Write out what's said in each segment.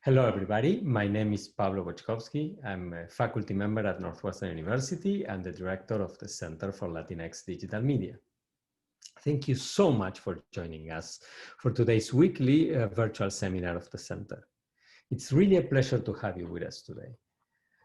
Hello, everybody. My name is Pablo Boczkowski. I'm a faculty member at Northwestern University and the director of the Center for Latinx Digital Media. Thank you so much for joining us for today's weekly virtual seminar of the Center. It's really a pleasure to have you with us today.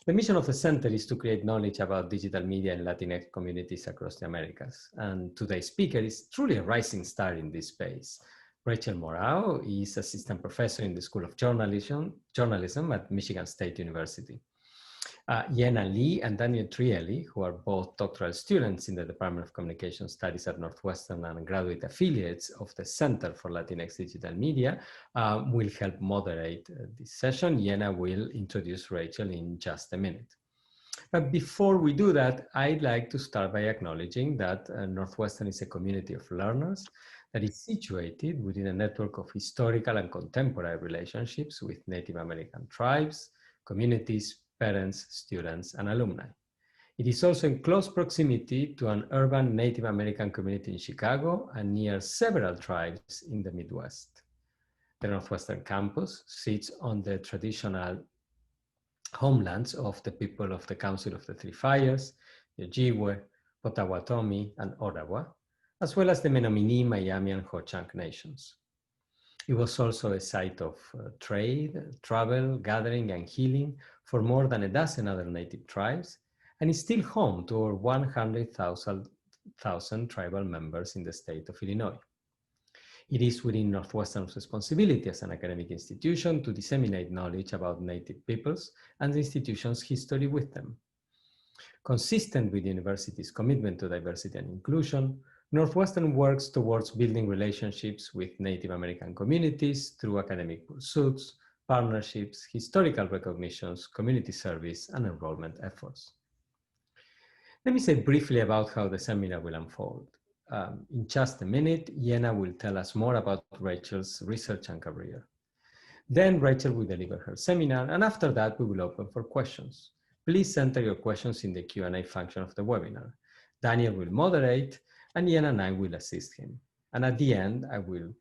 The mission of the Center is to create knowledge about digital media in Latinx communities across the Americas. And today's speaker is truly a rising star in this space. Rachel Mourão is assistant professor in the School of Journalism at Michigan State University. Yenna Lee and Daniel Trielli, who are both doctoral students in the Department of Communication Studies at Northwestern and graduate affiliates of the Center for Latinx Digital Media, will help moderate this session. Yenna will introduce Rachel in just a minute. But before we do that, I'd like to start by acknowledging that Northwestern is a community of learners that is situated within a network of historical and contemporary relationships with Native American tribes, communities, parents, students, and alumni. It is also in close proximity to an urban Native American community in Chicago and near several tribes in the Midwest. The Northwestern campus sits on the traditional homelands of the people of the Council of the Three Fires, the Ojibwe, Potawatomi, and Ottawa, as well as the Menominee, Miami, and Ho-Chunk nations. It was also a site of trade, travel, gathering, and healing for more than a dozen other native tribes, and is still home to over 100,000 tribal members in the state of Illinois. It is within Northwestern's responsibility as an academic institution to disseminate knowledge about Native peoples and the institution's history with them. Consistent with the university's commitment to diversity and inclusion, Northwestern works towards building relationships with Native American communities through academic pursuits, partnerships, historical recognitions, community service, and enrollment efforts. Let me say briefly about how the seminar will unfold. In just a minute, Yenna will tell us more about Rachel's research and career. Then Rachel will deliver her seminar, and after that, we will open for questions. Please enter your questions in the Q&A function of the webinar. Daniel will moderate, and Yenna and I will assist him. And at the end, I will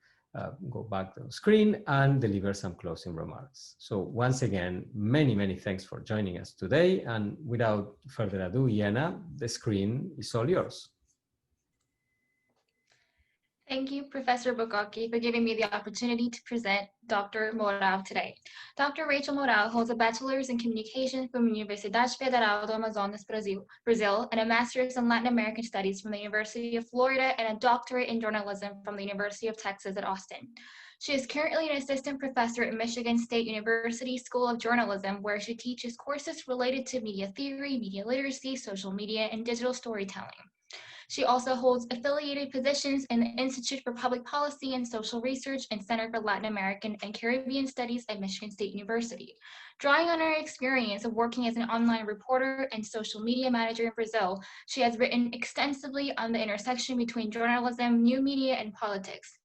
go back to the screen and deliver some closing remarks. So once again, many, many thanks for joining us today. And without further ado, Yenna, the screen is all yours. Thank you, Professor Boczkowski, for giving me the opportunity to present Dr. Mourão today. Dr. Rachel Mourão holds a bachelor's in communication from the Universidade Federal do Amazonas, Brazil, and a master's in Latin American studies from the University of Florida, and a doctorate in journalism from the University of Texas at Austin. She is currently an assistant professor at Michigan State University School of Journalism, where she teaches courses related to media theory, media literacy, social media, and digital storytelling. She also holds affiliated positions in the Institute for Public Policy and Social Research and Center for Latin American and Caribbean Studies at Michigan State University. Drawing on her experience of working as an online reporter and social media manager in Brazil, she has written extensively on the intersection between journalism, new media, and politics.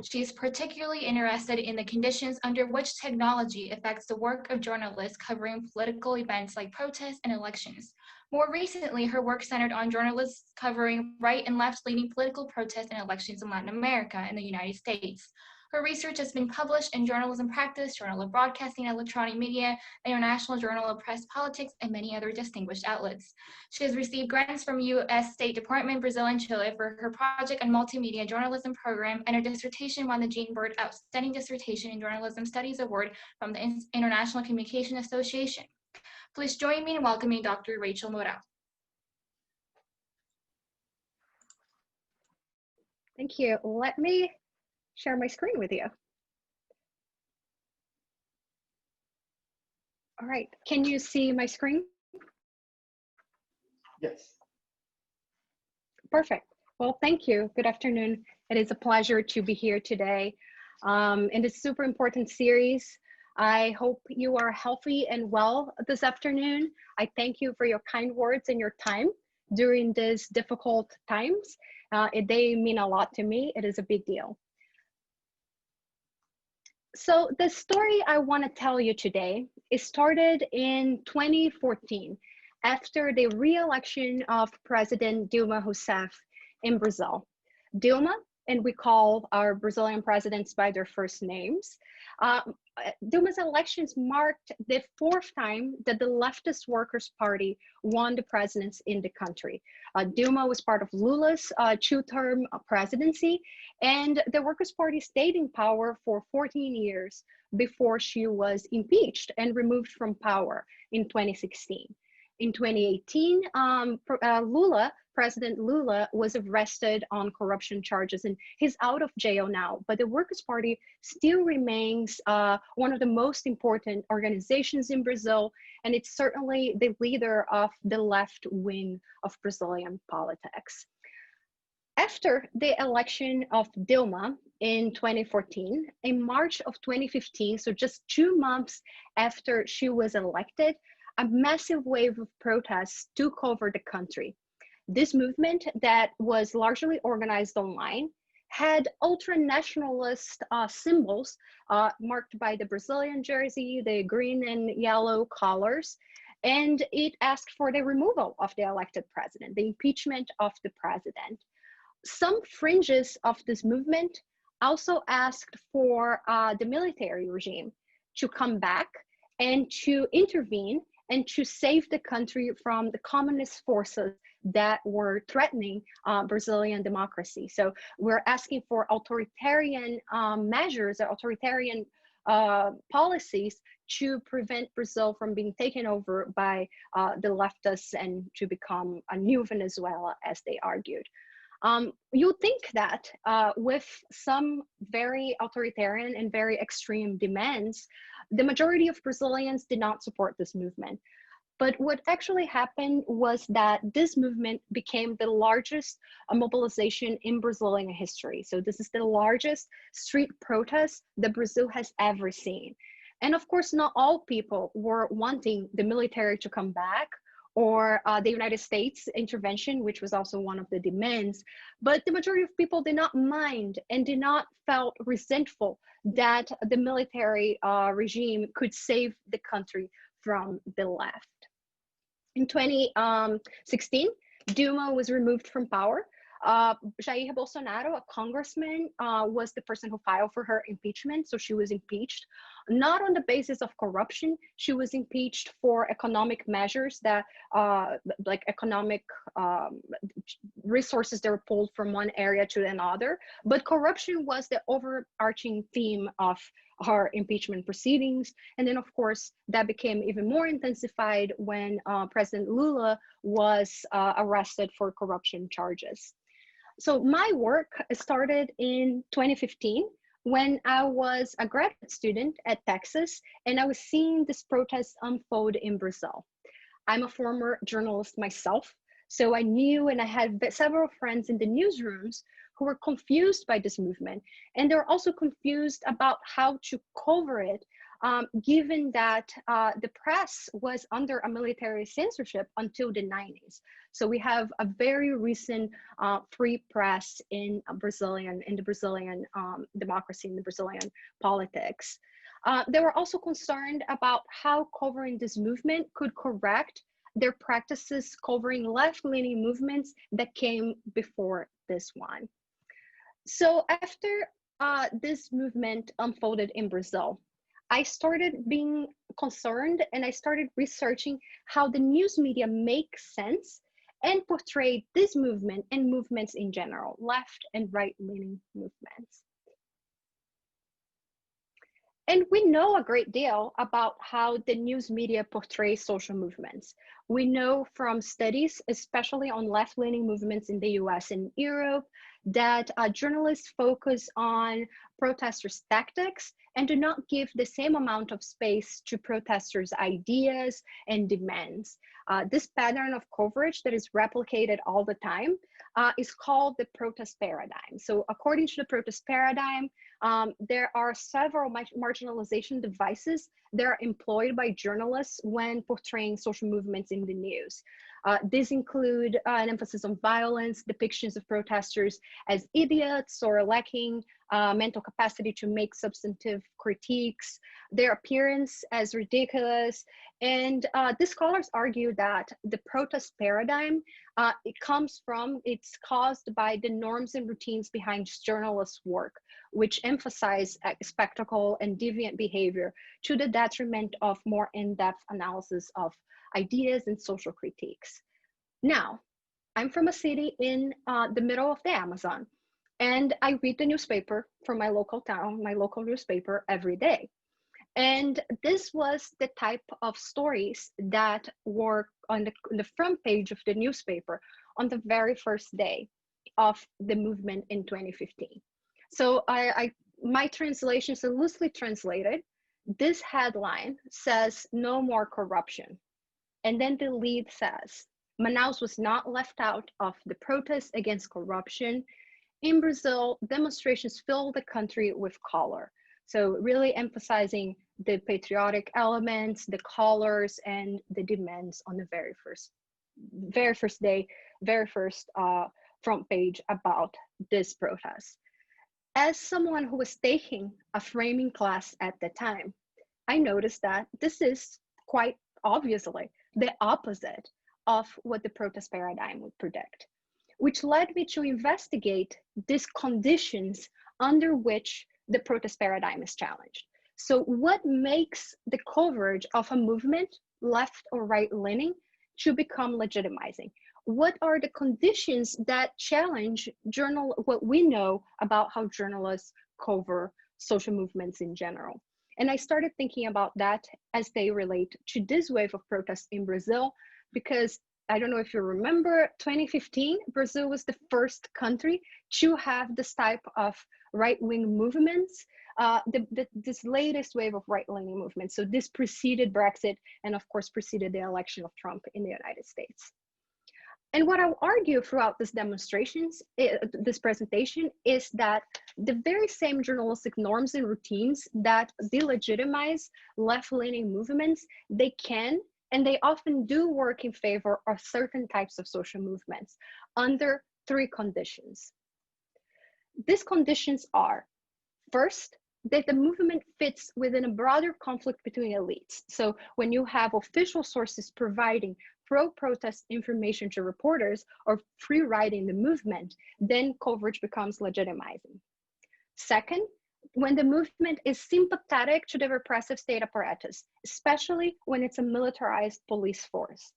She is particularly interested in the conditions under which technology affects the work of journalists covering political events like protests and elections. More recently, her work centered on journalists covering right and left-leaning political protests and elections in Latin America and the United States. Her research has been published in Journalism Practice, Journal of Broadcasting and Electronic Media, International Journal of Press Politics, and many other distinguished outlets. She has received grants from U.S. State Department, Brazil, and Chile for her project on multimedia journalism program, and her dissertation won the Jean Bird Outstanding Dissertation in Journalism Studies Award from the International Communication Association. Please join me in welcoming Dr. Rachel Mourão. Thank you. Let me share my screen with you. All right, can you see my screen? Yes. Perfect. Well, thank you. Good afternoon. It is a pleasure to be here today in this super important series. I hope you are healthy and well this afternoon. I thank you for your kind words and your time during these difficult times. They mean a lot to me. It is a big deal. So the story I want to tell you today is started in 2014 after the re-election of President Dilma Rousseff in Brazil. Dilma and we call our Brazilian presidents by their first names. Dilma's elections marked the 4th time that the leftist Workers' Party won the presidency in the country. Dilma was part of Lula's 2-term presidency, and the Workers' Party stayed in power for 14 years before she was impeached and removed from power in 2016. In 2018, President Lula was arrested on corruption charges, and he's out of jail now. But the Workers' Party still remains one of the most important organizations in Brazil, and it's certainly the leader of the left wing of Brazilian politics. After the election of Dilma in 2014, in March of 2015, so just 2 months after she was elected, a massive wave of protests took over the country. This movement that was largely organized online had ultra-nationalist symbols marked by the Brazilian jersey, the green and yellow colors, and it asked for the removal of the elected president, the impeachment of the president. Some fringes of this movement also asked for the military regime to come back and to intervene and to save the country from the communist forces that were threatening Brazilian democracy. So we're asking for authoritarian measures, authoritarian policies to prevent Brazil from being taken over by the leftists and to become a new Venezuela, as they argued. You think that with some very authoritarian and very extreme demands, the majority of Brazilians did not support this movement. But what actually happened was that this movement became the largest mobilization in Brazilian history. So this is the largest street protest that Brazil has ever seen. And of course, not all people were wanting the military to come back or the United States intervention, which was also one of the demands. But the majority of people did not mind and did not felt resentful that the military regime could save the country from the left. In 2016, Dilma was removed from power. Jair Bolsonaro, a congressman, was the person who filed for her impeachment. So she was impeached, not on the basis of corruption. She was impeached for economic measures that, like economic resources that were pulled from one area to another. But corruption was the overarching theme of her impeachment proceedings. And then, of course, that became even more intensified when President Lula was arrested for corruption charges. So my work started in 2015 when I was a graduate student at Texas, and I was seeing this protest unfold in Brazil. I'm a former journalist myself, so I knew and I had several friends in the newsrooms who were confused by this movement. And they were also confused about how to cover it, given that the press was under a military censorship until the 90s. So we have a very recent free press in the Brazilian democracy, in the Brazilian politics. They were also concerned about how covering this movement could correct their practices covering left-leaning movements that came before this one. So after this movement unfolded in Brazil, I started being concerned and I started researching how the news media makes sense and portray this movement and movements in general, left and right-leaning movements. And we know a great deal about how the news media portrays social movements. We know from studies, especially on left-leaning movements in the US and Europe, that journalists focus on protesters' tactics and do not give the same amount of space to protesters' ideas and demands. This pattern of coverage that is replicated all the time is called the protest paradigm. So according to the protest paradigm, there are several marginalization devices that are employed by journalists when portraying social movements in the news. These include an emphasis on violence, depictions of protesters as idiots or lacking mental capacity to make substantive critiques, their appearance as ridiculous. And these scholars argue that the protest paradigm, it's caused by the norms and routines behind journalists' work, which emphasize spectacle and deviant behavior to the detriment of more in-depth analysis of ideas and social critiques. Now, I'm from a city in the middle of the Amazon, and I read the newspaper from my local town, my local newspaper, every day. And this was the type of stories that were on the front page of the newspaper on the very first day of the movement in 2015. So my translation, so loosely translated, this headline says, "No more corruption." And then the lead says, "Manaus was not left out of the protests against corruption. In Brazil, demonstrations filled the country with color." So really emphasizing the patriotic elements, the colors, and the demands on the very first day, very first front page about this protest. As someone who was taking a framing class at the time, I noticed that this is quite obviously the opposite of what the protest paradigm would predict, which led me to investigate these conditions under which the protest paradigm is challenged. So what makes the coverage of a movement, left or right-leaning, to become legitimizing? What are the conditions that challenge what we know about how journalists cover social movements in general? And I started thinking about that as they relate to this wave of protests in Brazil, because I don't know if you remember, 2015, Brazil was the first country to have this type of right-wing movements, this latest wave of right-leaning movements. So this preceded Brexit and of course preceded the election of Trump in the United States. And what I'll argue throughout this this presentation, is that the very same journalistic norms and routines that delegitimize left-leaning movements, they can and they often do work in favor of certain types of social movements under three conditions. These conditions are, first, that the movement fits within a broader conflict between elites. So when you have official sources providing pro-protest information to reporters or free riding the movement, then coverage becomes legitimizing. Second, when the movement is sympathetic to the repressive state apparatus, especially when it's a militarized police force.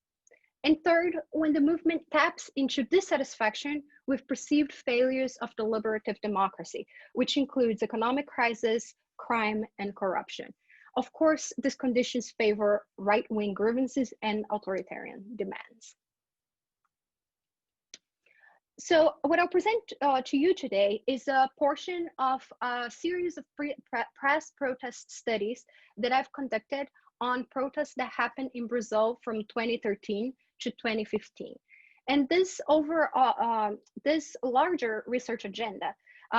And third, when the movement taps into dissatisfaction with perceived failures of deliberative democracy, which includes economic crisis, crime, and corruption. Of course, these conditions favor right-wing grievances and authoritarian demands. So what I'll present to you today is a portion of a series of press protest studies that I've conducted on protests that happened in Brazil from 2013 to 2015. And this this larger research agenda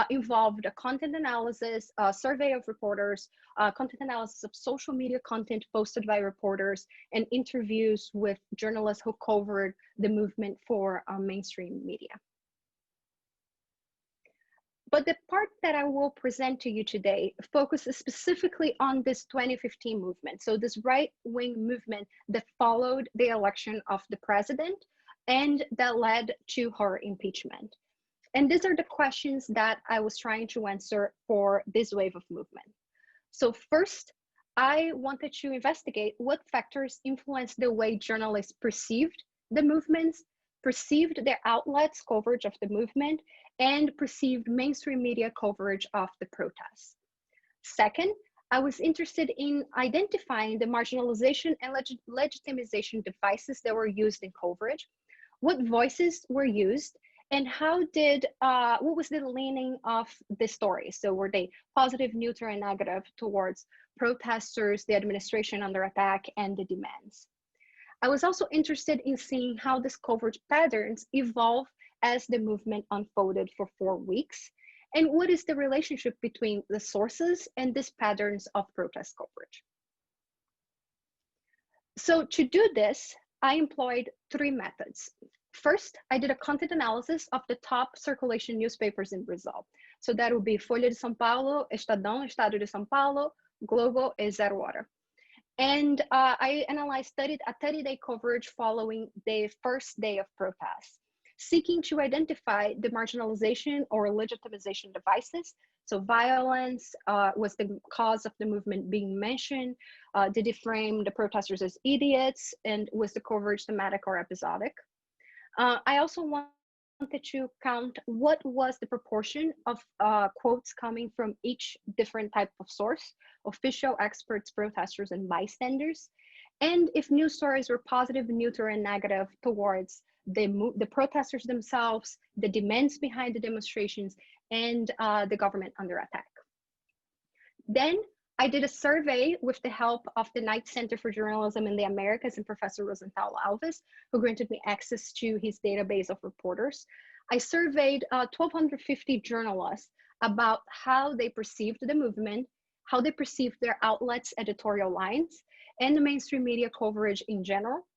involved a content analysis, a survey of reporters, content analysis of social media content posted by reporters, and interviews with journalists who covered the movement for mainstream media. But the part that I will present to you today focuses specifically on this 2015 movement. So this right-wing movement that followed the election of the president and that led to her impeachment. And these are the questions that I was trying to answer for this wave of movement. So first, I wanted to investigate what factors influenced the way journalists perceived the movements, perceived their outlets' coverage of the movement, and perceived mainstream media coverage of the protests. Second, I was interested in identifying the marginalization and legitimization devices that were used in coverage, what voices were used, and what was the leaning of the stories? So were they positive, neutral, and negative towards protesters, the administration under attack, and the demands? I was also interested in seeing how these coverage patterns evolved as the movement unfolded for 4 weeks, and what is the relationship between the sources and these patterns of protest coverage. So to do this, I employed 3 methods. First, I did a content analysis of the top circulation newspapers in Brazil. So that would be Folha de São Paulo, Estadão, Estado de São Paulo, Globo, and Zero Hora. And I studied a 30-day coverage following the first day of protests, seeking to identify the marginalization or legitimization devices. So violence was the cause of the movement being mentioned. Did it frame the protesters as idiots? And was the coverage thematic or episodic? I also wanted to count what was the proportion of quotes coming from each different type of source: official, experts, protesters, and bystanders. And if news stories were positive, neutral, and negative towards the protesters themselves, the demands behind the demonstrations, and the government under attack. Then I did a survey with the help of the Knight Center for Journalism in the Americas and Professor Rosenthal Alves, who granted me access to his database of reporters. I surveyed 1,250 journalists about how they perceived the movement, how they perceived their outlets' editorial lines, and the mainstream media coverage in general.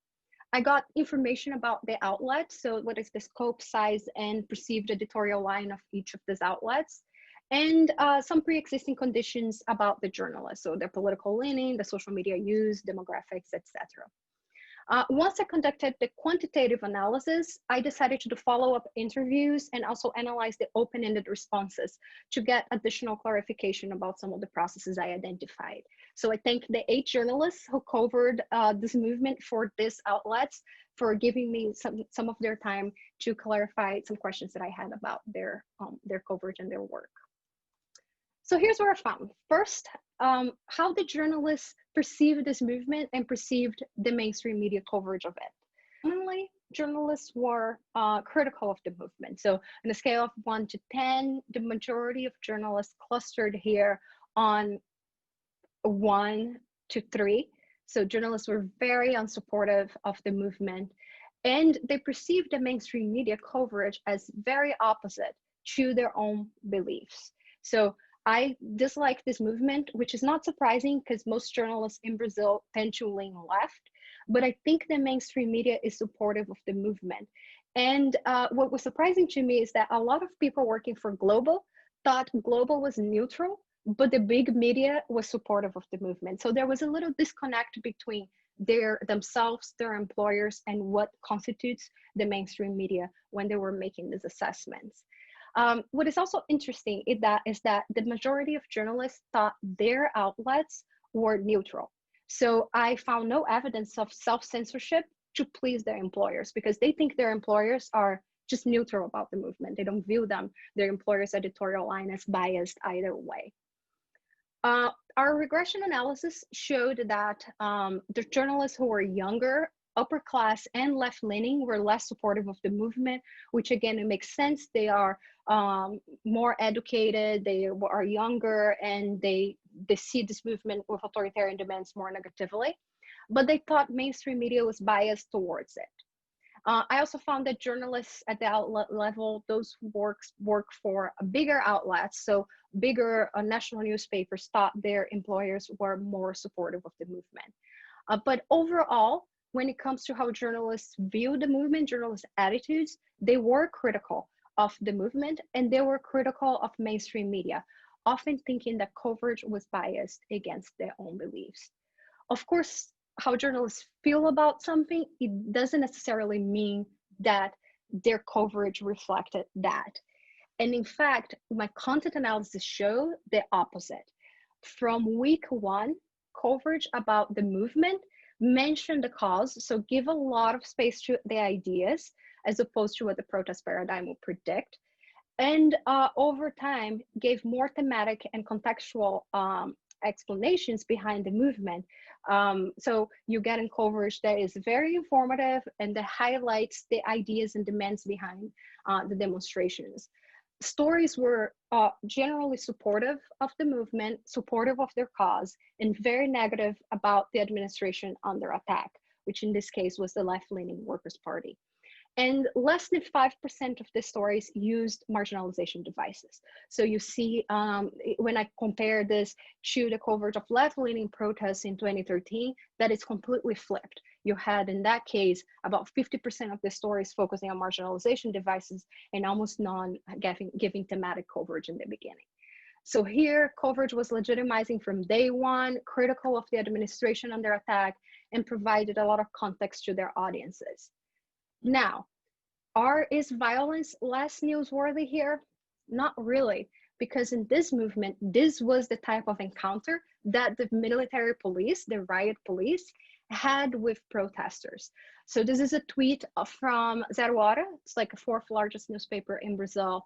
I got information about the outlets, so what is the scope, size, and perceived editorial line of each of these outlets, and some pre-existing conditions about the journalists, so their political leaning, the social media use, demographics, etc. Once I conducted the quantitative analysis, I decided to do follow-up interviews and also analyze the open-ended responses to get additional clarification about some of the processes I identified. So I thank the 8 journalists who covered this movement for these outlets for giving me some of their time to clarify some questions that I had about their coverage and their work. So here's what I found. First, how the journalists perceived this movement and perceived the mainstream media coverage of it. Only journalists were critical of the movement. So on a scale of 1 to 10, the majority of journalists clustered here on 1 to 3. So journalists were very unsupportive of the movement, and they perceived the mainstream media coverage as very opposite to their own beliefs. So I dislike this movement, which is not surprising because most journalists in Brazil tend to lean left, but I think the mainstream media is supportive of the movement. And what was surprising to me is that a lot of people working for Globo thought Globo was neutral, but the big media was supportive of the movement. So there was a little disconnect between themselves, their employers, and what constitutes the mainstream media when they were making these assessments. What is also interesting is that the majority of journalists thought their outlets were neutral. So I found no evidence of self-censorship to please their employers, because they think their employers are just neutral about the movement. They don't view their employers' editorial line as biased either way. Our regression analysis showed that the journalists who were younger, upper class, and left-leaning were less supportive of the movement, which again, it makes sense. They are more educated, they are younger, and they see this movement with authoritarian demands more negatively, but they thought mainstream media was biased towards it. I also found that journalists at the outlet level, those who work for bigger outlets, so bigger national newspapers, thought their employers were more supportive of the movement. But overall, when it comes to how journalists view the movement, journalists' attitudes, they were critical of the movement, and they were critical of mainstream media, often thinking that coverage was biased against their own beliefs. Of course, how journalists feel about something, it doesn't necessarily mean that their coverage reflected that. And in fact, my content analysis showed the opposite. From week 1, coverage about the movement mentioned the cause, so give a lot of space to the ideas as opposed to what the protest paradigm would predict. And over time, gave more thematic and contextual explanations behind the movement. So you get in coverage that is very informative and that highlights the ideas and demands behind the demonstrations. Stories were generally supportive of the movement, supportive of their cause, and very negative about the administration under attack, which in this case was the left-leaning Workers' Party. And less than 5% of the stories used marginalization devices. So you see, when I compare this to the coverage of left-leaning protests in 2013, that it's completely flipped. you had in that case about 50% of the stories focusing on marginalization devices and almost none giving thematic coverage in the beginning. So here, coverage was legitimizing from day one, critical of the administration under attack, and provided a lot of context to their audiences. Now, is violence less newsworthy here? Not really, because in this movement, this was the type of encounter that the military police, the riot police, had with protesters. So this is a tweet from Zero Hora. It's like the fourth largest newspaper in Brazil.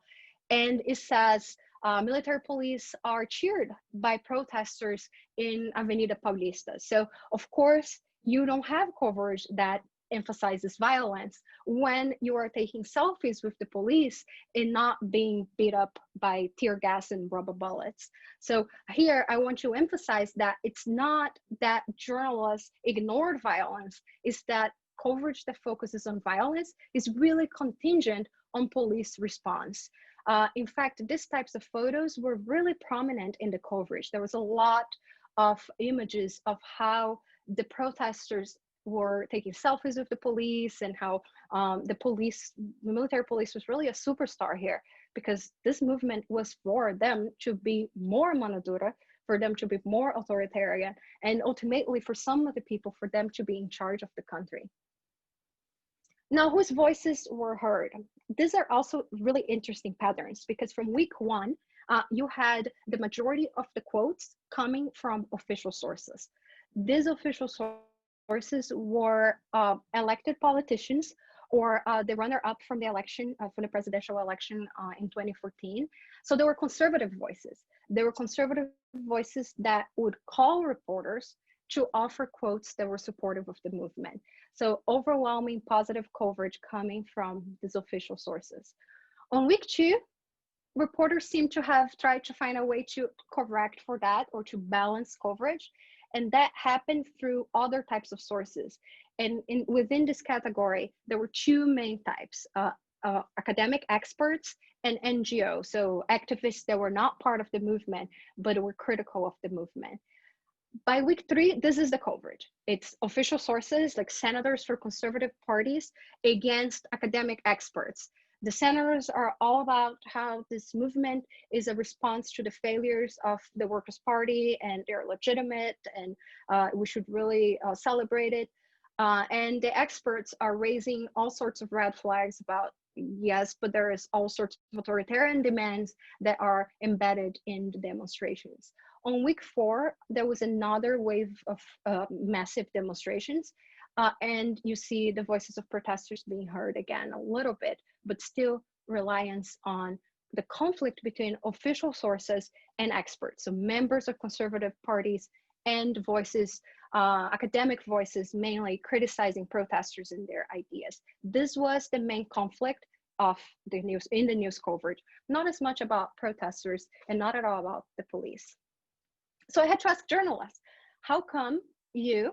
And it says, military police are cheered by protesters in Avenida Paulista. So of course, you don't have coverage that emphasizes violence when you are taking selfies with the police and not being beat up by tear gas and rubber bullets. So here I want to emphasize that it's not that journalists ignored violence, it's that coverage that focuses on violence is really contingent on police response. In fact, these types of photos were really prominent in the coverage. There was a lot of images of how the protesters were taking selfies with the police and how the military police was really a superstar here, because this movement was for them to be more mano dura, for them to be more authoritarian, and ultimately for some of the people, for them to be in charge of the country. Now, whose voices were heard? These are also really interesting patterns, because from week one, you had the majority of the quotes coming from official sources. These official sources were elected politicians or the runner-up from the election, from the presidential election in 2014. So they were conservative voices. They were conservative voices that would call reporters to offer quotes that were supportive of the movement. So overwhelming positive coverage coming from these official sources. On week two, reporters seem to have tried to find a way to correct for that or to balance coverage. And that happened through other types of sources. And within this category, there were two main types, academic experts and NGOs, so activists that were not part of the movement, but were critical of the movement. By week three, this is the coverage. It's official sources like senators for conservative parties against academic experts. The senators are all about how this movement is a response to the failures of the Workers' Party and they're legitimate and we should really celebrate it. And the experts are raising all sorts of red flags about, yes, but there is all sorts of authoritarian demands that are embedded in the demonstrations. On week four, there was another wave of massive demonstrations. And you see the voices of protesters being heard again a little bit, but still reliance on the conflict between official sources and experts. So members of conservative parties and voices, academic voices, mainly criticizing protesters and their ideas. This was the main conflict of the news, in the news coverage, not as much about protesters and not at all about the police. So I had to ask journalists, how come you,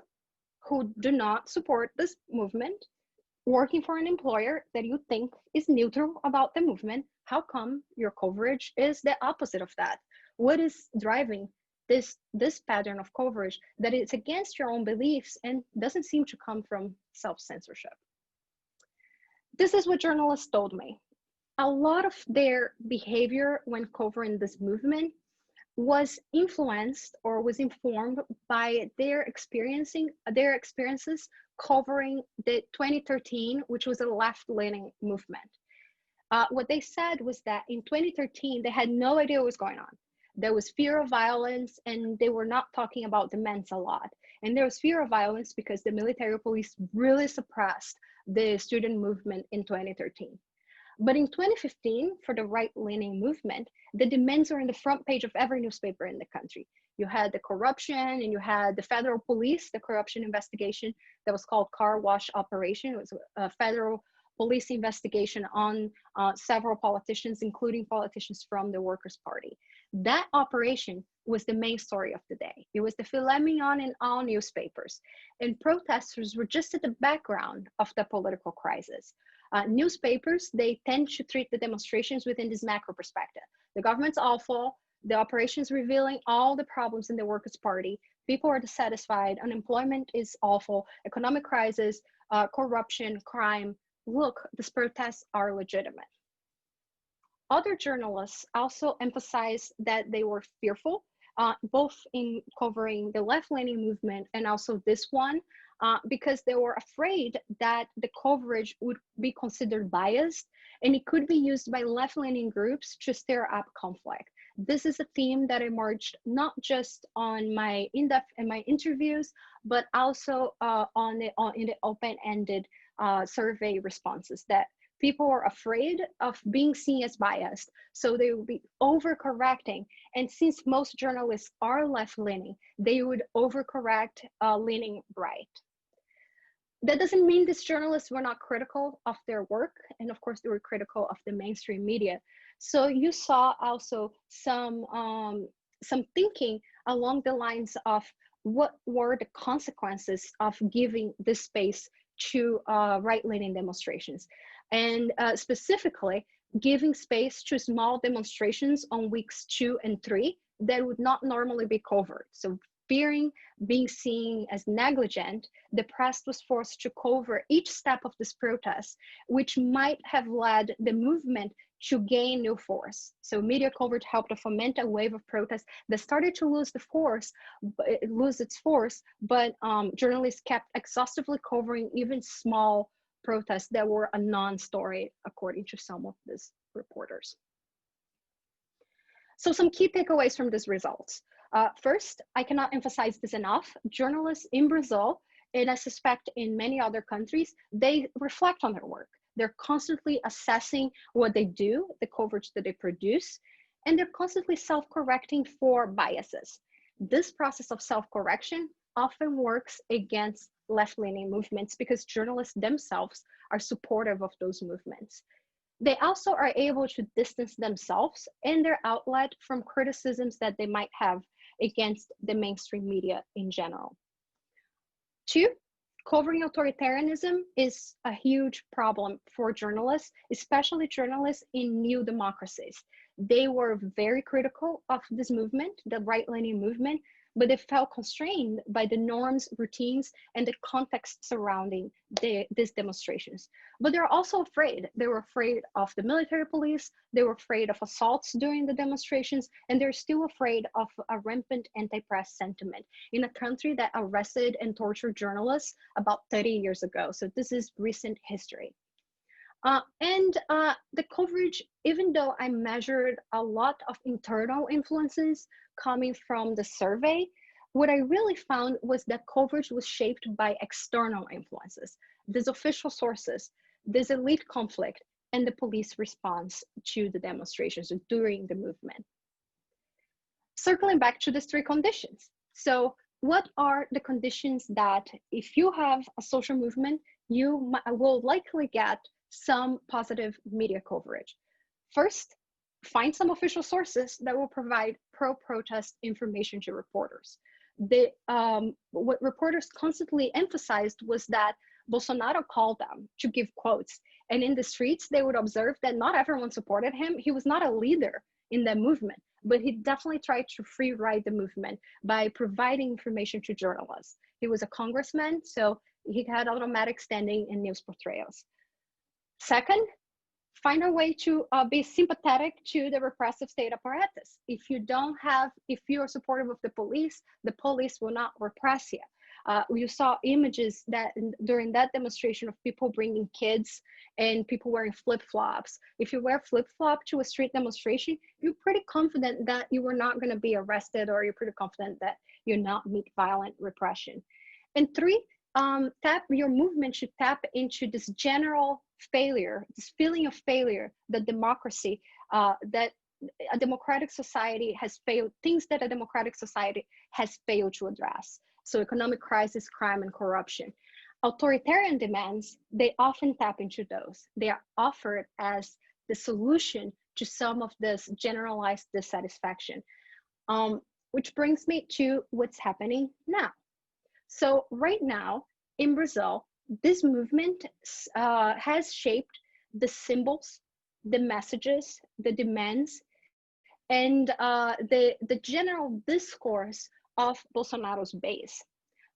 who do not support this movement, working for an employer that you think is neutral about the movement, how come your coverage is the opposite of that? What is driving this pattern of coverage that is against your own beliefs and doesn't seem to come from self-censorship? This is what journalists told me. A lot of their behavior when covering this movement was influenced or was informed by their experiences covering the 2013, which was a left-leaning movement. What they said was that in 2013, they had no idea what was going on. There was fear of violence and they were not talking about demands a lot. And there was fear of violence because the military police really suppressed the student movement in 2013. But in 2015, for the right-leaning movement, the demands were in the front page of every newspaper in the country. You had the corruption and you had the federal police, the corruption investigation that was called Car Wash Operation. It was a federal police investigation on several politicians, including politicians from the Workers' Party. That operation was the main story of the day. It was the filet mignon in all newspapers. And protesters were just at the background of the political crisis. Newspapers, they tend to treat the demonstrations within this macro perspective. The government's awful, The operations revealing all the problems in the Workers' Party. People are dissatisfied, unemployment is awful, economic crisis, corruption, crime. Look, these protests are legitimate. Other journalists also emphasized that they were fearful, both in covering the left-leaning movement and also this one, because they were afraid that the coverage would be considered biased and it could be used by left-leaning groups to stir up conflict. This is a theme that emerged not just on my in-depth and my interviews, but also in the open-ended survey responses, that people are afraid of being seen as biased, so they will be overcorrecting. And since most journalists are left-leaning, they would overcorrect leaning right. That doesn't mean these journalists were not critical of their work, and of course they were critical of the mainstream media. So you saw also some thinking along the lines of what were the consequences of giving this space to right-leaning demonstrations, and specifically giving space to small demonstrations on weeks 2 and 3 that would not normally be covered. So fearing being seen as negligent, the press was forced to cover each step of this protest, which might have led the movement to gain new force. So media coverage helped to foment a wave of protests that started to lose its force, but journalists kept exhaustively covering even small protests that were a non-story, according to some of these reporters. So some key takeaways from these results. First, I cannot emphasize this enough. Journalists in Brazil, and I suspect in many other countries, they reflect on their work. They're constantly assessing what they do, the coverage that they produce, and they're constantly self-correcting for biases. This process of self-correction often works against left-leaning movements because journalists themselves are supportive of those movements. They also are able to distance themselves and their outlet from criticisms that they might have against the mainstream media in general. 2, covering authoritarianism is a huge problem for journalists, especially journalists in new democracies. They were very critical of this movement, the right-leaning movement, but they felt constrained by the norms, routines, and the context surrounding these demonstrations. But they're also afraid. They were afraid of the military police, they were afraid of assaults during the demonstrations, and they're still afraid of a rampant anti-press sentiment in a country that arrested and tortured journalists about 30 years ago. So this is recent history. The coverage, even though I measured a lot of internal influences coming from the survey, what I really found was that coverage was shaped by external influences, these official sources, this elite conflict, and the police response to the demonstrations during the movement. Circling back to these 3 conditions. So what are the conditions that if you have a social movement, you will likely get some positive media coverage? First, find some official sources that will provide pro-protest information to reporters. What reporters constantly emphasized was that Bolsonaro called them to give quotes. And in the streets, they would observe that not everyone supported him. He was not a leader in that movement, but he definitely tried to free ride the movement by providing information to journalists. He was a congressman, so he had automatic standing in news portrayals. Second, find a way to be sympathetic to the repressive state apparatus. If you're supportive of the police will not repress you. You saw images that during that demonstration of people bringing kids and people wearing flip-flops. If you wear flip-flop to a street demonstration, you're pretty confident that you were not going to be arrested, or you're pretty confident that you'll not meet violent repression. And 3, your movement should tap into this general failure, this feeling of failure that democracy, that a democratic society has failed, things that a democratic society has failed to address. So economic crisis, crime, and corruption. Authoritarian demands, they often tap into those. They are offered as the solution to some of this generalized dissatisfaction, which brings me to what's happening now. So right now in Brazil, this movement has shaped the symbols, the messages, the demands, and the general discourse of Bolsonaro's base.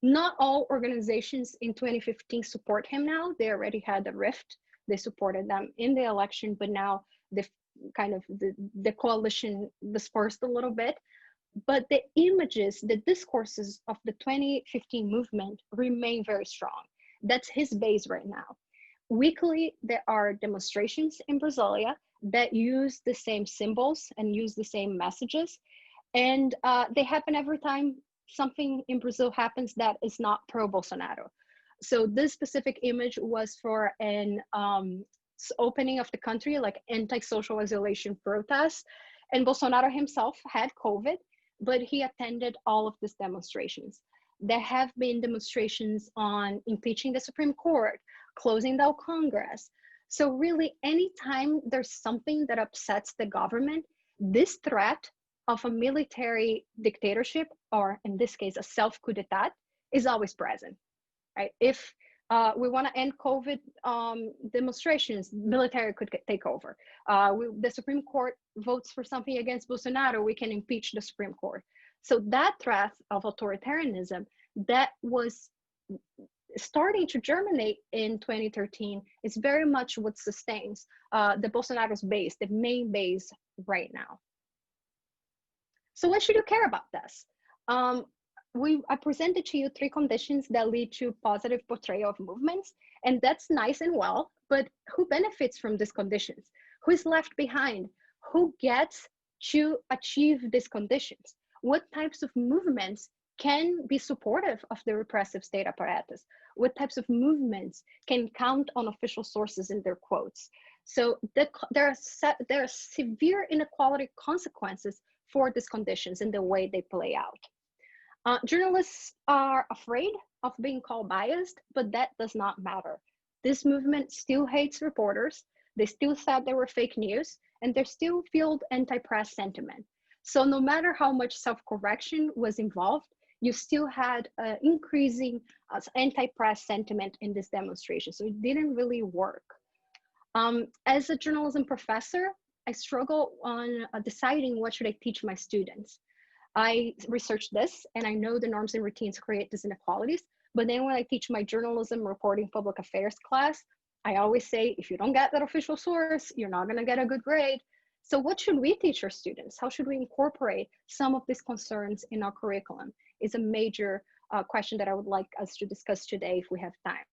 Not all organizations in 2015 support him now. They already had a rift. They supported them in the election, but now the coalition dispersed a little bit. But the images, the discourses of the 2015 movement remain very strong. That's his base right now. Weekly, there are demonstrations in Brasilia that use the same symbols and use the same messages. And they happen every time something in Brazil happens that is not pro-Bolsonaro. So this specific image was for an opening of the country, like anti-social isolation protests. And Bolsonaro himself had COVID, but he attended all of these demonstrations. There have been demonstrations on impeaching the Supreme Court, closing down Congress. So really, anytime there's something that upsets the government, this threat of a military dictatorship, or in this case, a self-coup d'etat, is always present, right? If we want to end COVID demonstrations, military could take over. The Supreme Court votes for something against Bolsonaro, we can impeach the Supreme Court. So that threat of authoritarianism that was starting to germinate in 2013 is very much what sustains the Bolsonaro's base, the main base right now. So why should you care about this? I presented to you 3 conditions that lead to positive portrayal of movements, and that's nice and well, but who benefits from these conditions? Who is left behind? Who gets to achieve these conditions? What types of movements can be supportive of the repressive state apparatus? What types of movements can count on official sources in their quotes? So there are severe inequality consequences for these conditions and the way they play out. Journalists are afraid of being called biased, but that does not matter. This movement still hates reporters. They still thought they were fake news, and they still fueled anti-press sentiment. So no matter how much self-correction was involved, you still had increasing anti-press sentiment in this demonstration. So it didn't really work. As a journalism professor, I struggle on deciding what should I teach my students. I researched this, and I know the norms and routines create these inequalities, but then when I teach my journalism, reporting, public affairs class, I always say, if you don't get that official source, you're not gonna get a good grade. So what should we teach our students? How should we incorporate some of these concerns in our curriculum? Is a major question that I would like us to discuss today if we have time.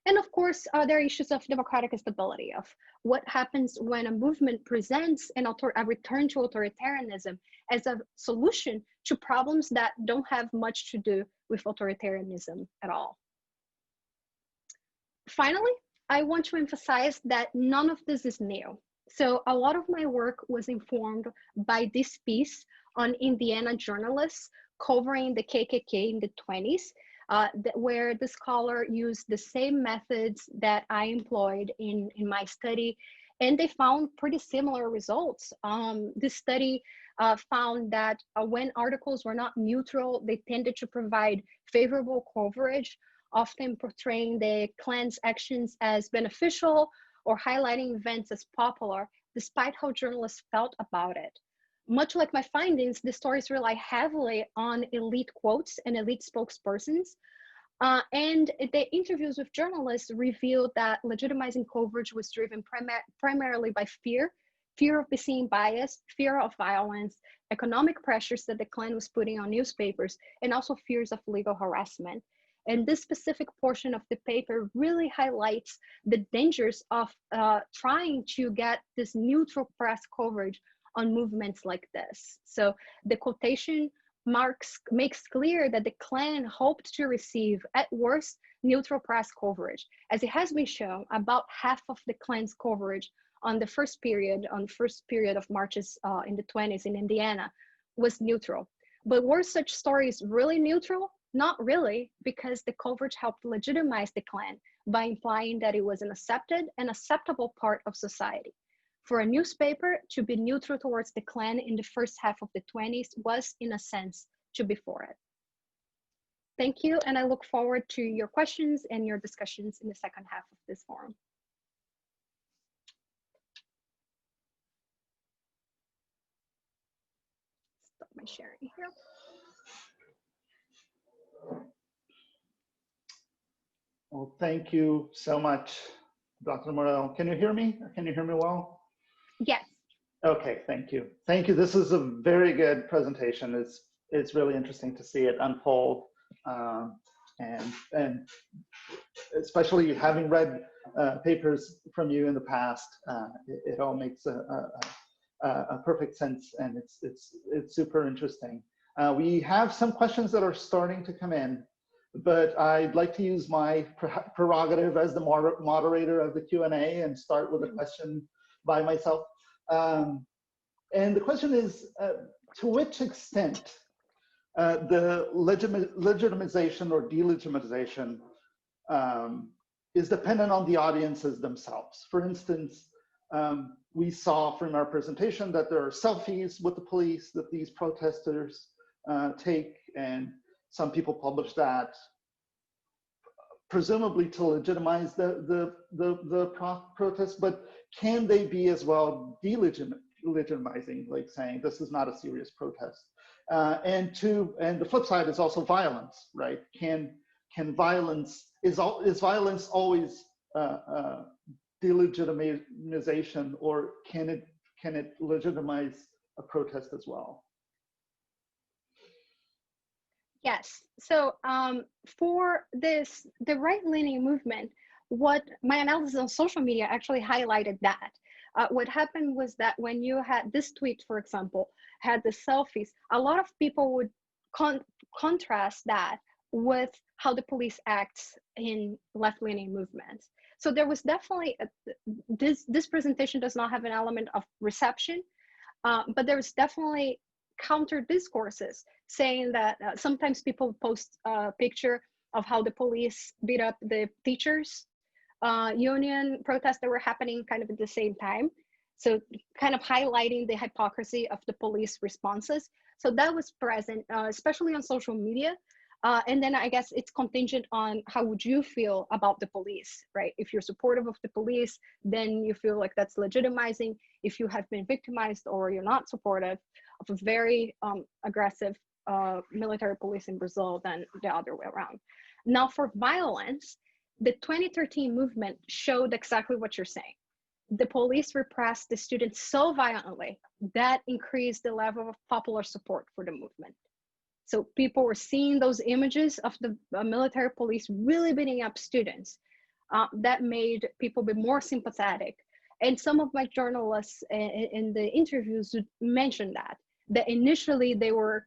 And of course, there are issues of democratic instability, of what happens when a movement presents a return to authoritarianism as a solution to problems that don't have much to do with authoritarianism at all. Finally, I want to emphasize that none of this is new. So a lot of my work was informed by this piece on Indiana journalists covering the KKK in the 20s, where the scholar used the same methods that I employed in my study, and they found pretty similar results. This study found that when articles were not neutral, they tended to provide favorable coverage, often portraying the Klan's actions as beneficial or highlighting events as popular, despite how journalists felt about it. Much like my findings, the stories rely heavily on elite quotes and elite spokespersons. And the interviews with journalists revealed that legitimizing coverage was driven primarily by fear of being biased, fear of violence, economic pressures that the Klan was putting on newspapers, and also fears of legal harassment. And this specific portion of the paper really highlights the dangers of trying to get this neutral press coverage on movements like this. So the quotation makes clear that the Klan hoped to receive, at worst, neutral press coverage. As it has been shown, about half of the Klan's coverage on the first period of marches in the 20s in Indiana was neutral. But were such stories really neutral? Not really, because the coverage helped legitimize the Klan by implying that it was an accepted and acceptable part of society. For a newspaper to be neutral towards the Klan in the first half of the 20s was, in a sense, to be for it. Thank you, and I look forward to your questions and your discussions in the second half of this forum. sharing here. Well, thank you so much, Dr. Mourão. Can you hear me? Can you hear me well? Yes. Okay, thank you. Thank you. This is a very good presentation. It's really interesting to see it unfold, and especially having read papers from you in the past, it all makes a perfect sense, and it's super interesting. We have some questions that are starting to come in, but I'd like to use my prerogative as the moderator of the Q&A and start with a question by myself. And the question is, to which extent the legitimization or delegitimization is dependent on the audiences themselves? For instance, we saw from our presentation that there are selfies with the police that these protesters take, and some people publish that presumably to legitimize the protest, but can they be as well delegitimizing, like saying this is not a serious protest? And the flip side is also violence, right? Can violence, is violence always delegitimization, or can it legitimize a protest as well? Yes. So for this, the right-leaning movement, what my analysis on social media actually highlighted that. What happened was that when you had this tweet, for example, had the selfies, a lot of people would contrast that with how the police acts in left-leaning movements. So there was definitely, this presentation does not have an element of reception, but there was definitely counter discourses saying that sometimes people post a picture of how the police beat up the teachers union protests that were happening kind of at the same time. So kind of highlighting the hypocrisy of the police responses. So that was present, especially on social media. And then I guess it's contingent on how would you feel about the police, right? If you're supportive of the police, then you feel like that's legitimizing. If you have been victimized or you're not supportive of a very aggressive military police in Brazil, then the other way around. Now for violence, the 2013 movement showed exactly what you're saying. The police repressed the students so violently that increased the level of popular support for the movement. So people were seeing those images of the military police really beating up students. That made people be more sympathetic. And some of my journalists in the interviews mentioned that initially they were,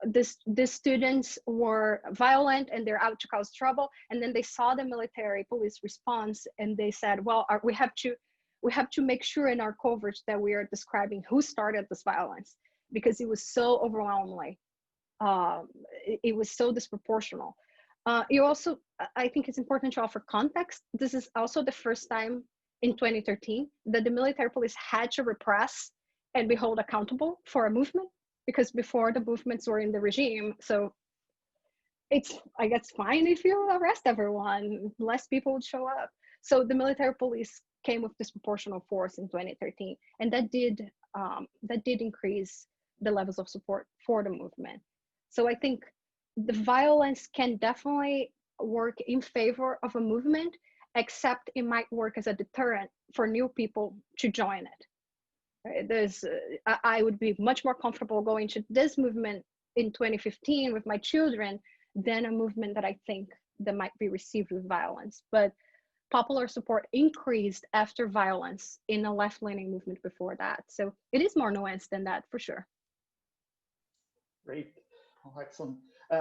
the students were violent and they're out to cause trouble. And then they saw the military police response and they said, well, we have to make sure in our coverage that we are describing who started this violence, because it was so overwhelmingly, it was so disproportional. You also, I think it's important to offer context. This is also the first time in 2013 that the military police had to repress and be held accountable for a movement, because before the movements were in the regime. So it's, I guess, fine if you arrest everyone, less people would show up. So the military police came with disproportional force in 2013, and that did increase the levels of support for the movement. So I think the violence can definitely work in favor of a movement, except it might work as a deterrent for new people to join it. Right? I would be much more comfortable going to this movement in 2015 with my children than a movement that I think that might be received with violence. But popular support increased after violence in a left-leaning movement before that. So it is more nuanced than that, for sure. Great. Oh, excellent.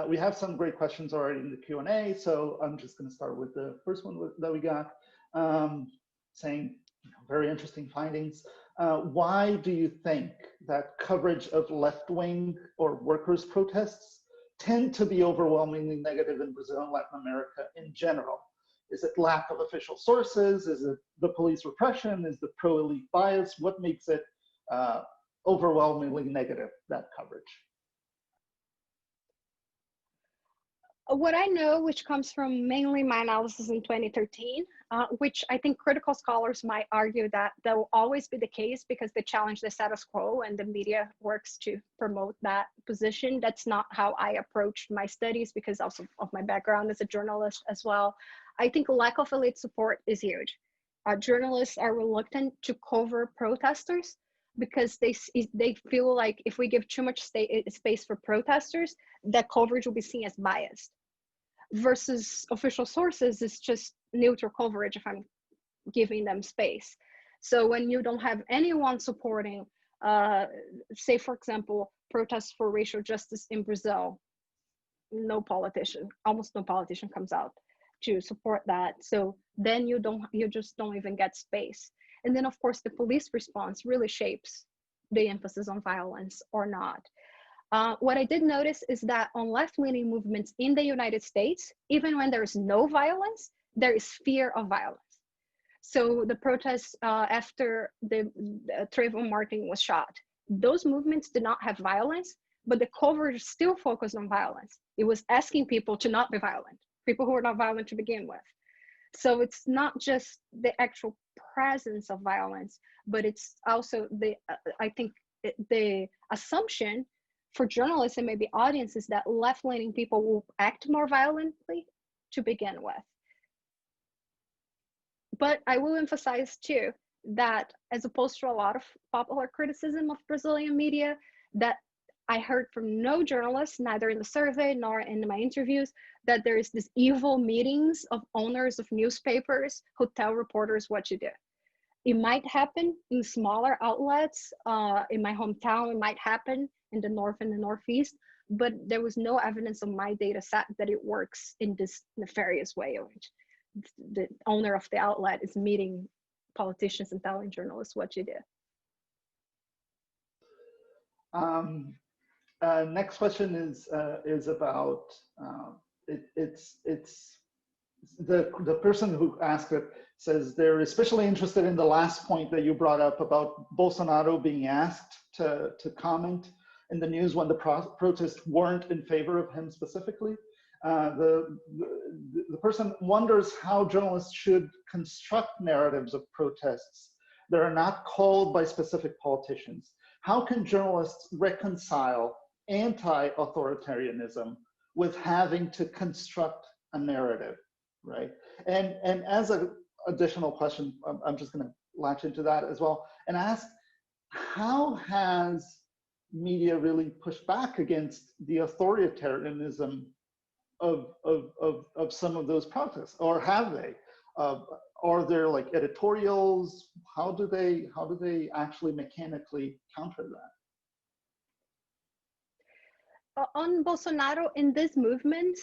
We have some great questions already in the Q&A, so I'm just going to start with the first one that we got, saying, very interesting findings. Why do you think that coverage of left-wing or workers' protests tend to be overwhelmingly negative in Brazil and Latin America in general? Is it lack of official sources? Is it the police repression? Is the pro-elite bias? What makes it overwhelmingly negative, that coverage? What I know, which comes from mainly my analysis in 2013, which I think critical scholars might argue that that will always be the case because they challenge the status quo and the media works to promote that position. That's not how I approached my studies because also of my background as a journalist as well. I think lack of elite support is huge. Journalists are reluctant to cover protesters because they feel like if we give too much space for protesters, that coverage will be seen as biased. Versus official sources is just neutral coverage if I'm giving them space. So when you don't have anyone supporting, say for example, protests for racial justice in Brazil, almost no politician comes out to support that. So then you just don't even get space. And then of course the police response really shapes the emphasis on violence or not. What I did notice is that on left-leaning movements in the United States, even when there is no violence, there is fear of violence. So the protests after the Trayvon Martin was shot, those movements did not have violence, but the coverage still focused on violence. It was asking people to not be violent, people who were not violent to begin with. So it's not just the actual presence of violence, but it's also I think the assumption for journalists and maybe audiences that left-leaning people will act more violently to begin with. But I will emphasize too that as opposed to a lot of popular criticism of Brazilian media, that I heard from no journalists, neither in the survey nor in my interviews, that there is this evil meetings of owners of newspapers who tell reporters what to do. It might happen in smaller outlets. In my hometown, it might happen in the North and the Northeast, but there was no evidence on my data set that it works in this nefarious way, which the owner of the outlet is meeting politicians and telling journalists what to do. Next question is about it's the person who asked it says they're especially interested in the last point that you brought up about Bolsonaro being asked to comment in the news when the protests weren't in favor of him specifically. The person wonders how journalists should construct narratives of protests that are not called by specific politicians. How can journalists reconcile anti-authoritarianism with having to construct a narrative, right? And as an additional question, I'm just going to latch into that as well and ask, how has media really pushed back against the authoritarianism of some of those protests, or have they? Are there like editorials? How do they actually mechanically counter that? On Bolsonaro in this movement,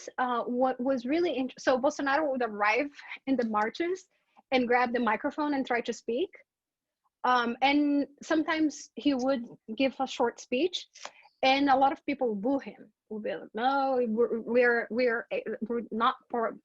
what was really interesting, so Bolsonaro would arrive in the marches and grab the microphone and try to speak. And sometimes he would give a short speech and a lot of people would boo him. Will be like, no, we're not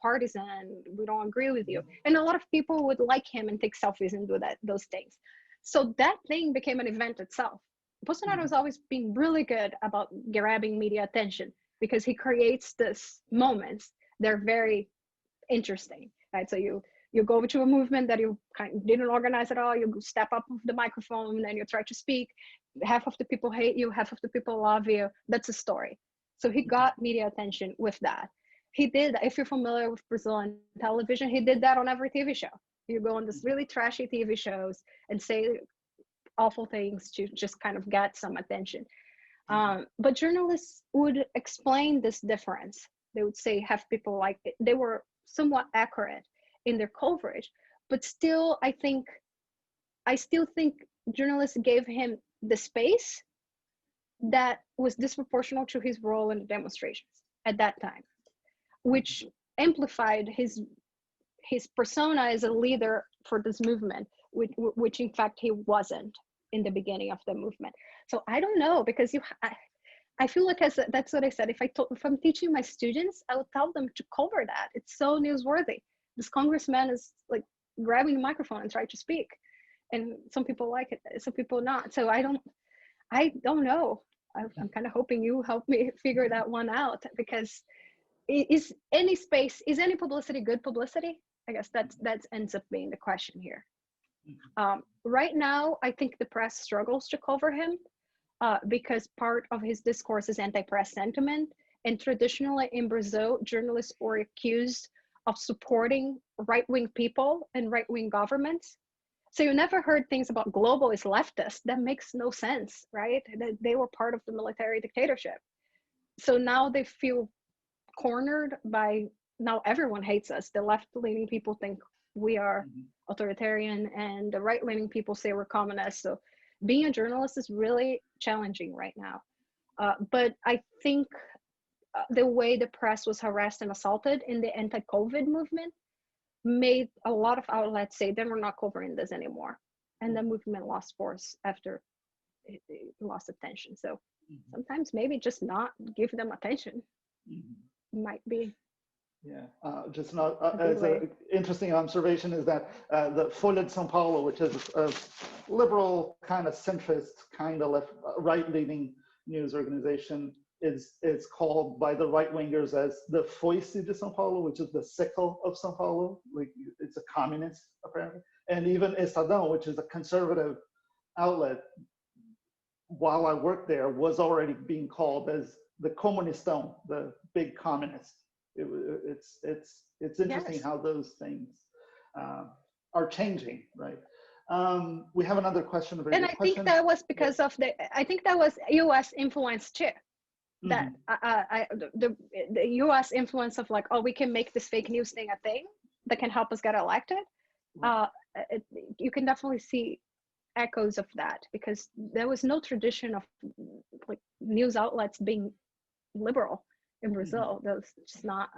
partisan. We don't agree with you. And a lot of people would like him and take selfies and do those things. So that thing became an event itself. Bolsonaro has always been really good about grabbing media attention because he creates these moments. They're very interesting, right? So you go to a movement that you kind of didn't organize at all. You step up with the microphone and you try to speak. Half of the people hate you, half of the people love you. That's a story. So he got media attention with that. He did, if you're familiar with Brazilian television, he did that on every TV show. You go on this really trashy TV shows and say awful things to just kind of get some attention. But journalists would explain this difference. They would say, have people like it. They were somewhat accurate in their coverage, but still, I still think journalists gave him the space that was disproportional to his role in the demonstrations at that time, which amplified his persona as a leader for this movement, which in fact he wasn't in the beginning of the movement. So I don't know, because I feel like that's what I said. If I'm teaching my students, I would tell them to cover that. It's so newsworthy. This congressman is like grabbing the microphone and trying to speak, and some people like it, some people not. So I don't know. I'm kind of hoping you help me figure that one out, because is any space, is any publicity good publicity? I guess that ends up being the question here. Right now, I think the press struggles to cover him because part of his discourse is anti-press sentiment. And traditionally in Brazil, journalists were accused of supporting right-wing people and right-wing governments. So you never heard things about globalist leftists. That makes no sense, right? They were part of the military dictatorship. So now they feel cornered by, now everyone hates us. The left-leaning people think we are authoritarian, and the right-leaning people say we're communists. So being a journalist is really challenging right now. But I think the way the press was harassed and assaulted in the anti-COVID movement made a lot of outlets say, then we're not covering this anymore. And the movement lost force after it lost attention. So sometimes maybe just not give them attention might be. Yeah, just not as an interesting observation is that the Folha de São Paulo, which is a liberal kind of centrist kind of left right-leaning news organization, is called by the right-wingers as the Foice de São Paulo, which is the sickle of São Paulo. Like, it's a communist apparently. And even Estadão, which is a conservative outlet, while I worked there, was already being called as the Comunistão, the big communist. It's interesting how those things are changing, right? We have another question. And I think that was because of I think that was U.S. influence too. That the U.S. influence of like, oh, we can make this fake news thing a thing that can help us get elected. You can definitely see echoes of that because there was no tradition of like news outlets being liberal in Brazil. That was just not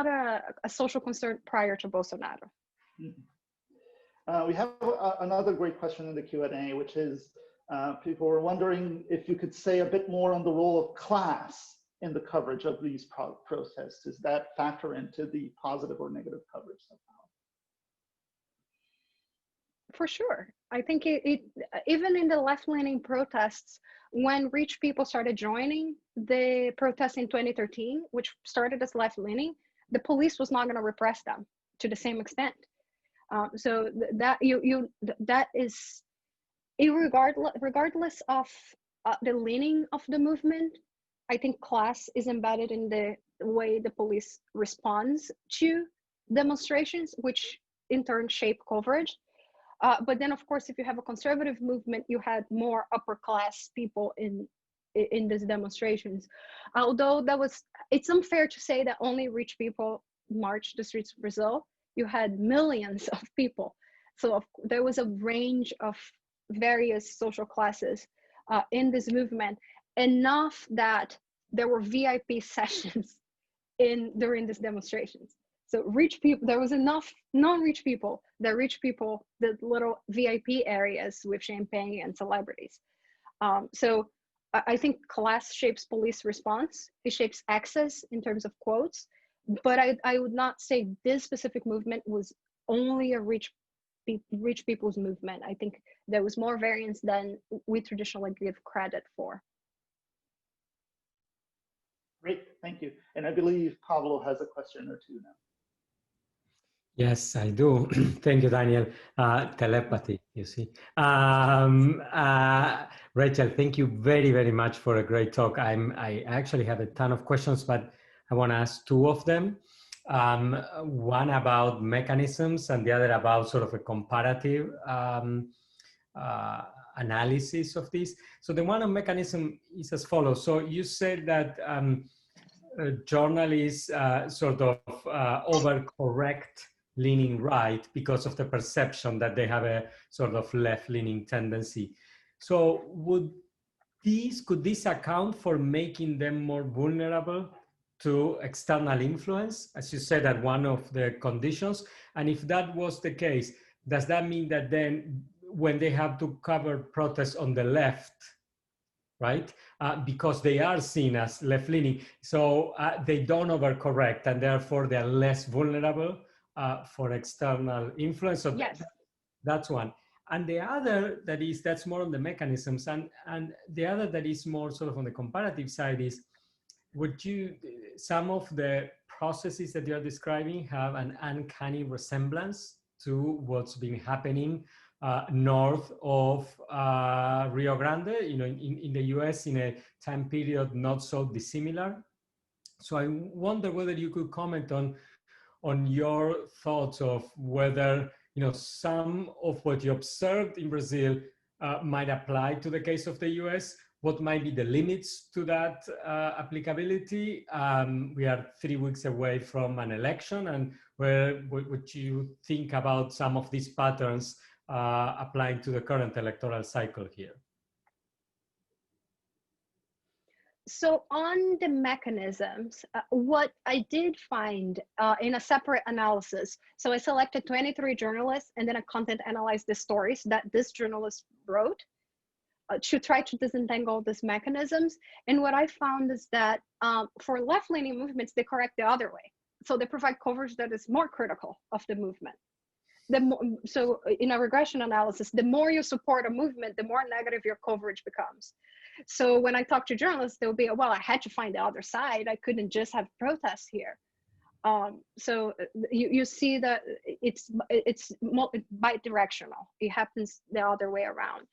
a social concern prior to Bolsonaro. We have another great question in the Q&A, which is people were wondering if you could say a bit more on the role of class in the coverage of these protests. Does that factor into the positive or negative coverage somehow? For sure. I think it even in the left-leaning protests, when rich people started joining the protests in 2013, which started as left-leaning, the police was not going to repress them to the same extent. So that that is regardless of the leaning of the movement. I think class is embedded in the way the police responds to demonstrations, which in turn shape coverage. But then, of course, if you have a conservative movement, you had more upper class people in these demonstrations. Although it's unfair to say that only rich people marched the streets of Brazil. You had millions of people. So there was a range of various social classes in this movement, enough that there were VIP sessions during these demonstrations. So rich people, there was enough non-rich people, the rich people, the little VIP areas with champagne and celebrities. So I think class shapes police response. It shapes access in terms of quotes, but I would not say this specific movement was only a rich people's movement. I think there was more variance than we traditionally give credit for. Great, thank you. And I believe Pablo has a question or two now. Yes, I do. Thank you, Daniel. Telepathy, you see. Rachel, thank you very, very much for a great talk. I actually have a ton of questions, but I want to ask two of them. One about mechanisms and the other about sort of a comparative analysis of this. So the one on mechanism is as follows. So you said that journalists sort of overcorrect leaning right because of the perception that they have a sort of left-leaning tendency. So could this account for making them more vulnerable to external influence, as you said, at one of the conditions? And if that was the case, does that mean that then when they have to cover protests on the left, right, because they are seen as left-leaning, so they don't overcorrect and therefore they're less vulnerable for external influence? So yes. That's one. And the other that's more on the mechanisms, and the other that is more sort of on the comparative side is, some of the processes that you're describing have an uncanny resemblance to what's been happening north of Rio Grande, in the US in a time period not so dissimilar. So I wonder whether you could comment on your thoughts of whether some of what you observed in Brazil might apply to the case of the US. What might be the limits to that applicability? We are 3 weeks away from an election, and what you think about some of these patterns applying to the current electoral cycle here? So on the mechanisms, what I did find in a separate analysis, so I selected 23 journalists and then I content analyzed the stories that this journalist wrote to try to disentangle these mechanisms. And what I found is that for left-leaning movements, they correct the other way. So they provide coverage that is more critical of the movement. So in a regression analysis, the more you support a movement, the more negative your coverage becomes. So when I talk to journalists, they'll be, well, I had to find the other side. I couldn't just have protests here. So you see that it's bidirectional. It happens the other way around.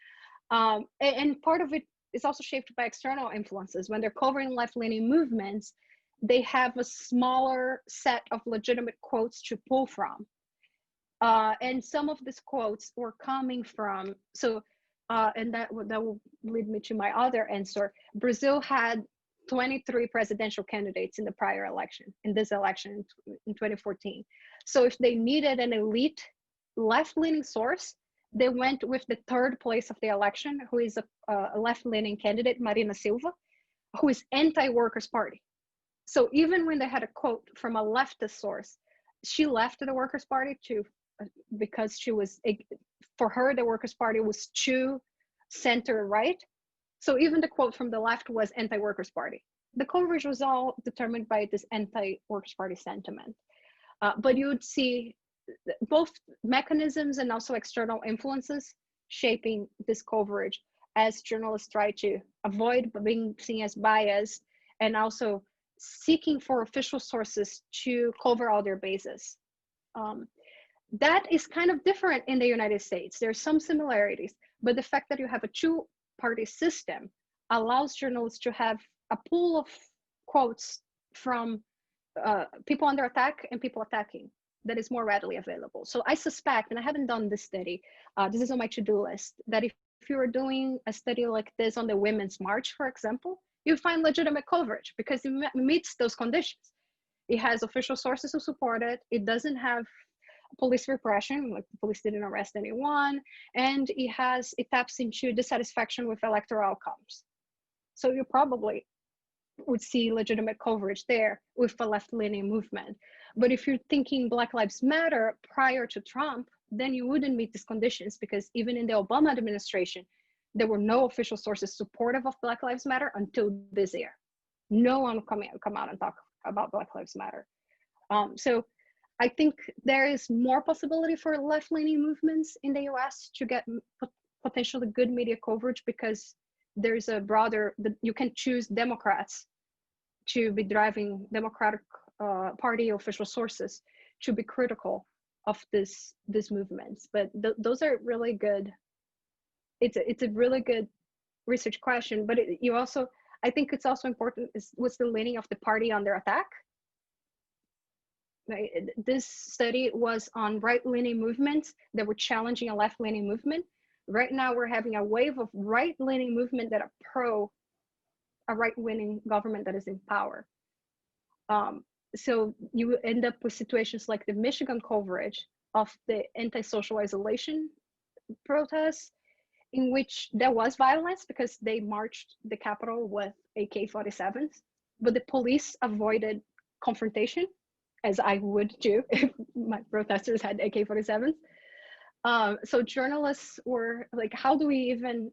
And part of it is also shaped by external influences. When they're covering left-leaning movements, they have a smaller set of legitimate quotes to pull from. And some of these quotes were coming from, and that will lead me to my other answer. Brazil had 23 presidential candidates in the prior election, in this election in 2014. So if they needed an elite left-leaning source, they went with the third place of the election, who is a left-leaning candidate, Marina Silva, who is anti-Workers' Party. So even when they had a quote from a leftist source, she left the Workers' Party because she was, for her, the Workers' Party was too center-right. So even the quote from the left was anti-Workers' Party. The coverage was all determined by this anti-Workers' Party sentiment. But you would see both mechanisms and also external influences shaping this coverage as journalists try to avoid being seen as biased and also seeking for official sources to cover all their bases. That is kind of different in the United States. There's some similarities, but the fact that you have a two-party system allows journalists to have a pool of quotes from people under attack and people attacking that is more readily available. So I suspect, and I haven't done this study, this is on my to-do list, that if you were doing a study like this on the Women's March, for example, you find legitimate coverage because it meets those conditions. It has official sources who support it. It doesn't have police repression, like the police didn't arrest anyone, and it taps into dissatisfaction with electoral outcomes. So you probably would see legitimate coverage there with a left-leaning movement. But if you're thinking Black Lives Matter prior to Trump, then you wouldn't meet these conditions because even in the Obama administration, there were no official sources supportive of Black Lives Matter until this year. No one would come out and talk about Black Lives Matter. So I think there is more possibility for left-leaning movements in the US to get potentially good media coverage because there's a broader, you can choose Democrats to be driving Democratic Party official sources to be critical of these movements. But those are really good. It's a really good research question, but I think it's also important is what's the leaning of the party under attack. Right? This study was on right-leaning movements that were challenging a left-leaning movement. Right now, we're having a wave of right-leaning movement that are pro a right-leaning government that is in power. So you end up with situations like the Michigan coverage of the anti-social isolation protests, in which there was violence because they marched the Capitol with AK-47s, but the police avoided confrontation, as I would too if my protesters had AK-47s. So journalists were like, how do we even,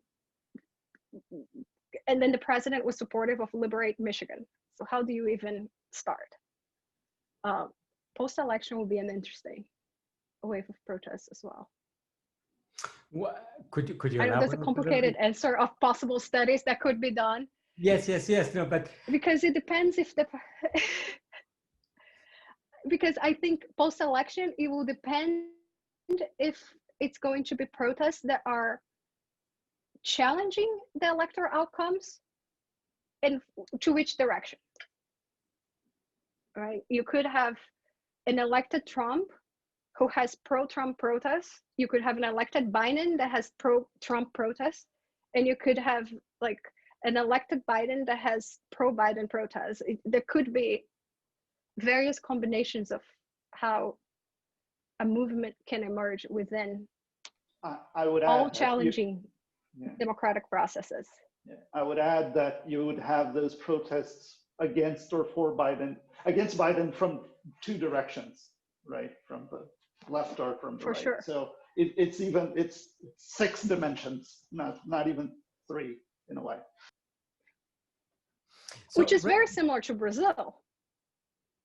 and then the president was supportive of Liberate Michigan. So how do you even start? Post-election will be an interesting wave of protests as well. Could you I know there's a complicated answer of possible studies that could be done. Yes. No, but because it depends if the because I think post-election it will depend if it's going to be protests that are challenging the electoral outcomes and to which direction, right? You could have an elected Trump who has pro-Trump protests. You could have an elected Biden that has pro-Trump protests, and you could have like an elected Biden that has pro-Biden protests. There could be various combinations of how a movement can emerge within I would add all challenging democratic processes. Yeah. I would add that you would have those protests against or for Biden, against Biden from two directions, right? From the left or from the For right. sure. So it's 6 dimensions, not even 3 in a way. So, which is very similar to Brazil,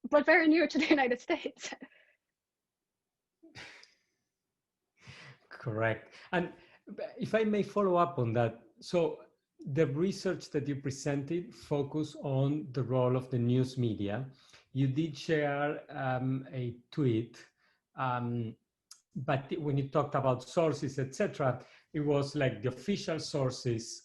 but very near to the United States. Correct. And if I may follow up on that, so the research that you presented focused on the role of the news media. You did share a tweet, but when you talked about sources, etc., it was like the official sources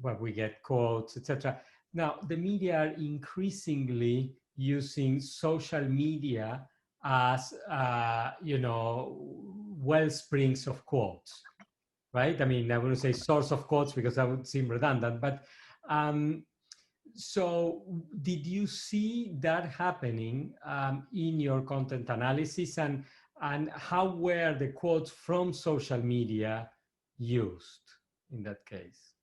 where we get quotes, etc. Now, the media are increasingly using social media as, well springs of quotes, right? I mean, I wouldn't say source of quotes because that would seem redundant, but so did you see that happening in your content analysis, and how were the quotes from social media used in that case?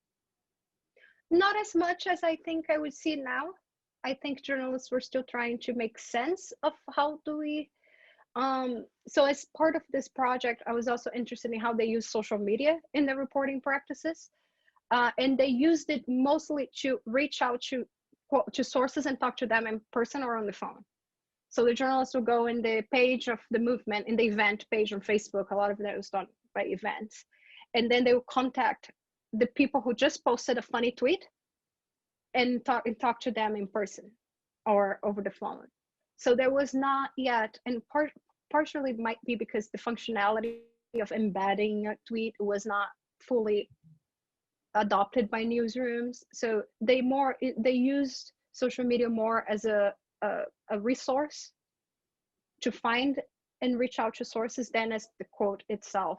Not as much as I think I would see now. I think journalists were still trying to make sense of how do we so as part of this project, I was also interested in how they use social media in their reporting practices. And they used it mostly to reach out to sources and talk to them in person or on the phone. So the journalists will go in the page of the movement, in the event page on Facebook. A lot of that was done by events. And then they will contact the people who just posted a funny tweet and talk to them in person or over the phone. So there was not yet, and partially it might be because the functionality of embedding a tweet was not fully adopted by newsrooms. So they used social media more as a resource to find and reach out to sources than as the quote itself.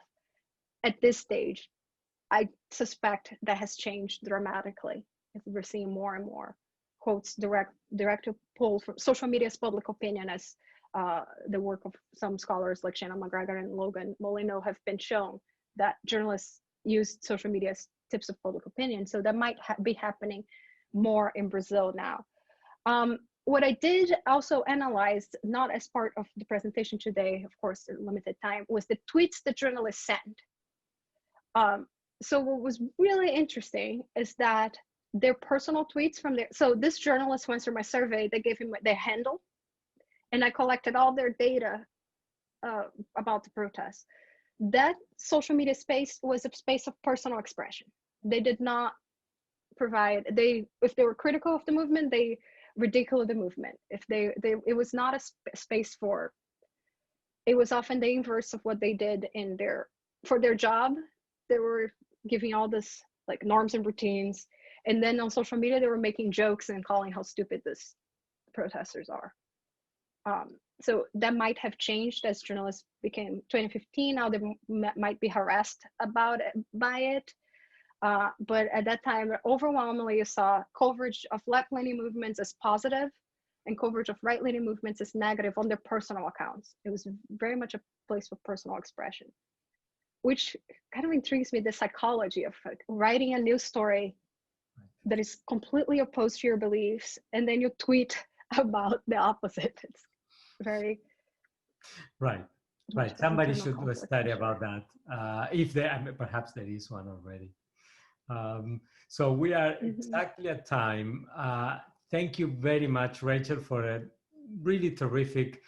At this stage, I suspect that has changed dramatically. We're seeing more and more quotes direct to pull from social media's public opinion, as the work of some scholars like Shannon McGregor and Logan Molino have been shown that journalists use social media as tips of public opinion. So that might be happening more in Brazil now. What I did also analyze, not as part of the presentation today, of course, limited time, was the tweets that journalists sent. So what was really interesting is that their personal tweets from so this journalist went through my survey, they gave him their handle, and I collected all their data about the protests. That social media space was a space of personal expression. They did not provide, if they were critical of the movement, they ridiculed the movement. If it was not a space for, it was often the inverse of what they did for their job. They were giving all this like norms and routines. And then on social media, they were making jokes and calling how stupid this protesters are. So that might have changed as journalists became 2015. Now they might be harassed by it. But at that time, overwhelmingly, you saw coverage of left-leaning movements as positive and coverage of right-leaning movements as negative on their personal accounts. It was very much a place for personal expression, which kind of intrigues me, the psychology of writing a news story that is completely opposed to your beliefs, and then you tweet about the opposite. It's very right. Somebody should do a study about that. If there, perhaps there is one already. So we are exactly at time. Thank you very much, Rachel, for a really terrific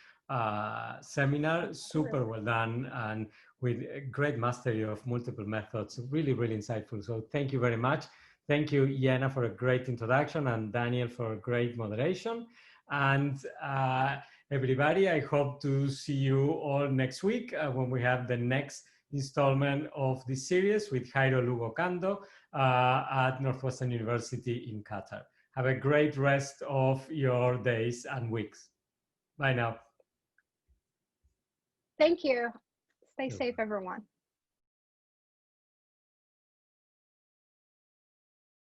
seminar. Super well done, and with a great mastery of multiple methods. Really, really insightful. So thank you very much. Thank you, Jena, for a great introduction, and Daniel for a great moderation. And everybody, I hope to see you all next week when we have the next installment of this series with Jairo Lugo Cando at Northwestern University in Qatar. Have a great rest of your days and weeks. Bye now. Thank you. Stay safe, everyone.